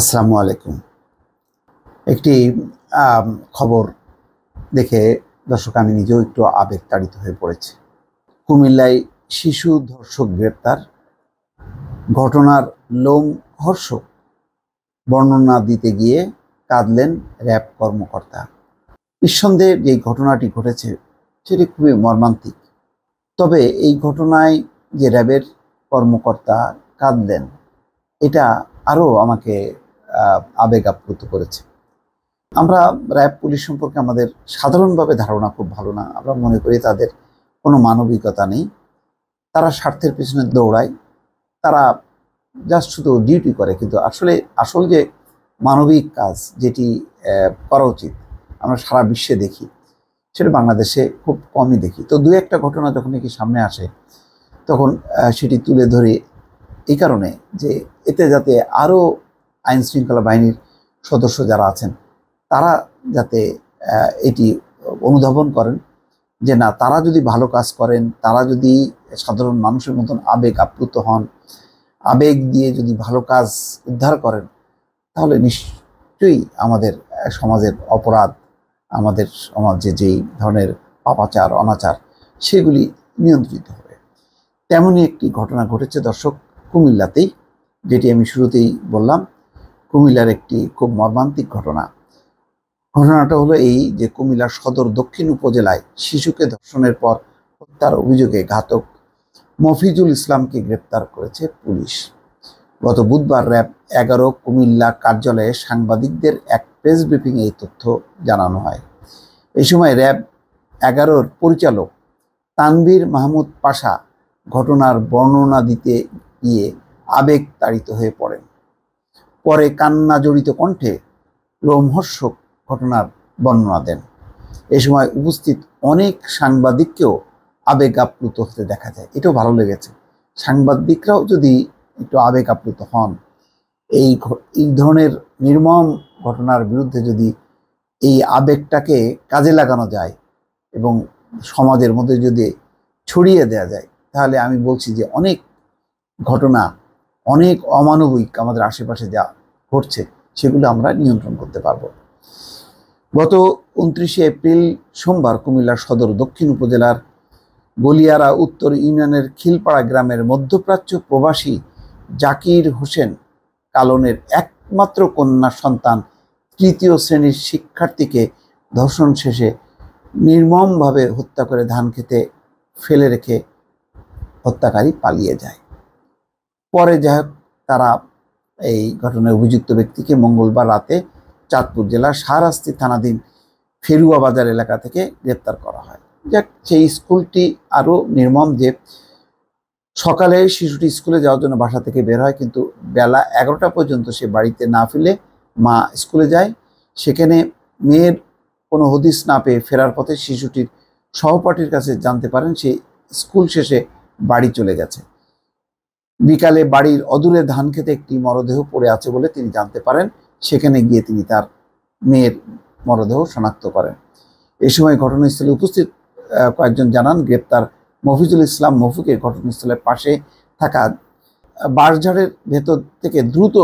আসসালামু আলাইকুম। একটি খবর দেখে দর্শক আমি নিজেও একটু আবেগতাড়িত হয়ে পড়েছি। কুমিল্লায় শিশু ধর্ষক গ্রেপ্তার, ঘটনার লোমহর্ষক বর্ণনা দিতে গিয়ে কাঁদলেন র্যাব কর্মকর্তা। নিঃসন্দেহে যে ঘটনাটি ঘটেছে সেটি খুবই মর্মান্তিক। তবে এই ঘটনায় যে র্যাবের কর্মকর্তা কাঁদলেন, এটা আরও আমাকে আবেগ আপ্লুত করেছে। আমরা র্যাব পুলিশ সম্পর্কে আমাদের সাধারণভাবে ধারণা খুব ভালো না। আমরা মনে করি তাদের কোনো মানবিকতা নেই, তারা স্বার্থের পিছনে দৌড়ায়, তারা জাস্ট শুধু ডিউটি করে। কিন্তু আসল যে মানবিক কাজ যেটি করা উচিত আমরা সারা বিশ্বে দেখি, সেটা বাংলাদেশে খুব কমই দেখি। তো দু একটা ঘটনা যখন নাকি সামনে আসে তখন সেটি তুলে ধরে এই কারণে যে এতে যাতে আরও আইন শৃঙ্খলা বাহিনীর সদস্য যারা আছেন তারা যাতে এটি অনুধাবন করেন যে না, তারা যদি ভালো কাজ করেন, তারা যদি সাধারণ মানুষের মতন আবেগ আপ্লুত হন, আবেগ দিয়ে যদি ভালো কাজ উদ্ধার করেন, তাহলে নিশ্চয়ই আমাদের সমাজের অপরাধ, আমাদের সমাজে যেই ধরনের পাপাচার অনাচার সেগুলি নিয়ন্ত্রিত হবে। তেমনই একটি ঘটনা ঘটেছে দর্শক কুমিল্লাতেই, যেটি আমি শুরুতেই বললাম। কুমিল্লার একটি খুব মর্মান্তিক ঘটনা। ঘটনাটা হলো এই যে কুমিল্লার সদর দক্ষিণ উপজেলায় শিশুকে ধর্ষণের পর হত্যার অভিযোগে ঘাতক মফিজুল ইসলামকে গ্রেপ্তার করেছে পুলিশ। গত বুধবার র্যাব 11 কুমিল্লা কার্যালয়ে সাংবাদিকদের এক প্রেস ব্রিফিংয়ে এই তথ্য জানানো হয়। এই সময় র্যাব 11-র পরিচালক তানভীর মাহমুদ পাশা ঘটনার বর্ণনা দিতে গিয়ে আবেগ তাড়িত হয়ে পড়েন। পরে কান্না জড়িত কণ্ঠে লোমহর্ষক ঘটনার বর্ণনা দেন। এ সময় উপস্থিত অনেক সাংবাদিককেও আবেগ আপ্লুত হতে দেখা যায়। এটাও ভালো লেগেছে, সাংবাদিকরাও যদি একটু আবেগ আপ্লুত হন। এই ধরনের নির্মম ঘটনার বিরুদ্ধে যদি এই আবেগটাকে কাজে লাগানো যায় এবং সমাজের মধ্যে যদি ছড়িয়ে দেওয়া যায়, তাহলে আমি বলছি যে অনেক ঘটনা, অনেক অমানবিক আমাদের আশেপাশে যা ঘটছে সেগুলো আমরা নিয়ন্ত্রণ করতে পারবো। গত 29শে এপ্রিল সোমবার কুমিল্লার সদর দক্ষিণ উপজেলার গলিয়ারা উত্তর ইউনিয়নের খিলপাড়া গ্রামের মধ্যপ্রাচ্য প্রবাসী জাকির হোসেন কালনের একমাত্র কন্যা সন্তান তৃতীয় শ্রেণীর শিক্ষার্থীকে ধর্ষণ শেষে নির্মমভাবে হত্যা করে ধান খেতে ফেলে রেখে হত্যাকারী পালিয়ে যায়। পরে যাই হোক, তারা এই ঘটনায় অভিযুক্ত ব্যক্তিকে মঙ্গলবার রাতে চাঁদপুর জেলার শাহরাস্তি থানাধীন ফেরুয়া বাজার এলাকা থেকে গ্রেপ্তার করা হয়। যাক, সেই স্কুলটি আরও নির্মম যে সকালে শিশুটি স্কুলে যাওয়ার জন্য বাসা থেকে বের হয়, কিন্তু বেলা 11টা পর্যন্ত সে বাড়িতে না ফিরে মা স্কুলে যায়। সেখানে মেয়ের কোনো হদিস না পেয়ে ফেরার পথে শিশুটির সহপাঠীর কাছে জানতে পারেন সে স্কুল শেষে বাড়ি চলে গেছে। বিকালে বাড়ির অদূরে ধান খেতে একটি মরদেহ পড়ে আছে বলে তিনি জানতে পারেন। সেখানে গিয়ে তিনি তার মেয়ের মরদেহ শনাক্ত করেন। এই সময় ঘটনাস্থলে উপস্থিত কয়েকজন জানান গ্রেপ্তার মফিজুল ইসলাম মফুকে ঘটনাস্থলের পাশে থাকা বাঁশঝাড়ের ভেতর থেকে দ্রুত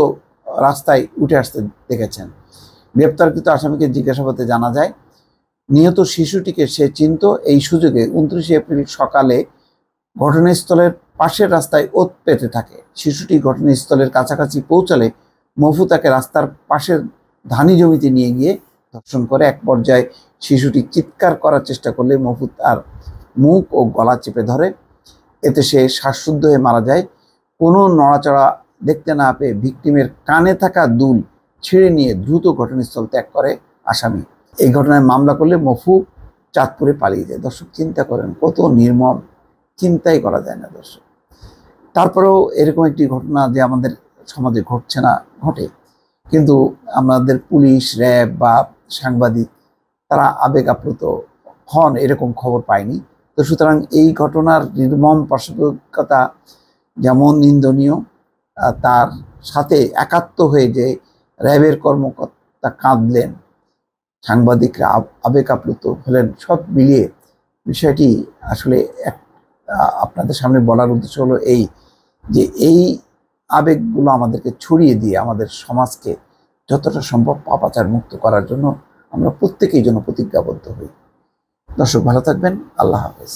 রাস্তায় উঠে আসতে দেখেছেন। গ্রেপ্তারকৃত আসামিকে জিজ্ঞাসাবাদে জানা যায় নিহত শিশুটিকে সে চিনত। এই সুযোগে 29শে এপ্রিল সকালে ঘটনাস্থলের পাশের রাস্তায় ওত পেতে থাকে। শিশুটি ঘটনাস্থলের কাছাকাছি পৌঁছালে মফু তাকে রাস্তার পাশের ধানি জমিতে নিয়ে গিয়ে ধর্ষণ করে। এক পর্যায়ে শিশুটি চিৎকার করার চেষ্টা করলে মফু তার মুখ ও গলা চেপে ধরে। এতে সে শ্বাসরুদ্ধ হয়ে মারা যায়। কোনো নড়াচড়া দেখতে না পেয়ে ভিকটিমের কানে থাকা দুল ছিঁড়ে নিয়ে দ্রুত ঘটনাস্থল ত্যাগ করে আসামি। এই ঘটনায় মামলা করলে মফু চাঁদপুরে পালিয়ে যায়। দর্শক চিন্তা করেন, কত নির্মম, চিন্তাই করা যায় না দর্শক। তারপরেও এরকম একটি ঘটনা যে আমাদের সমাজে ঘটছে না, ঘটে, কিন্তু আমাদের পুলিশ, র্যাব বা সাংবাদিক তারা আবেগ আপ্লুত হন এরকম খবর পায়নি। তো সুতরাং এই ঘটনার নির্মম পার্শ্ববিকতা যেমন নিন্দনীয়, তার সাথে একাত্ম হয়ে যে র্যাবের কর্মকর্তা কাঁদলেন, সাংবাদিকরা আবেগ আপ্লুত হলেন, সব মিলিয়ে বিষয়টি আসলে আপনাদের সামনে বলার উদ্দেশ্য হলো এই যে এই আবেগগুলো আমাদেরকে ছড়িয়ে দিয়ে আমাদের সমাজকে যতটা সম্ভব পাপাচার মুক্ত করার জন্য আমরা প্রত্যেকেই যেন প্রতিজ্ঞাবদ্ধ হই। দর্শক ভালো থাকবেন। আল্লাহ হাফেজ।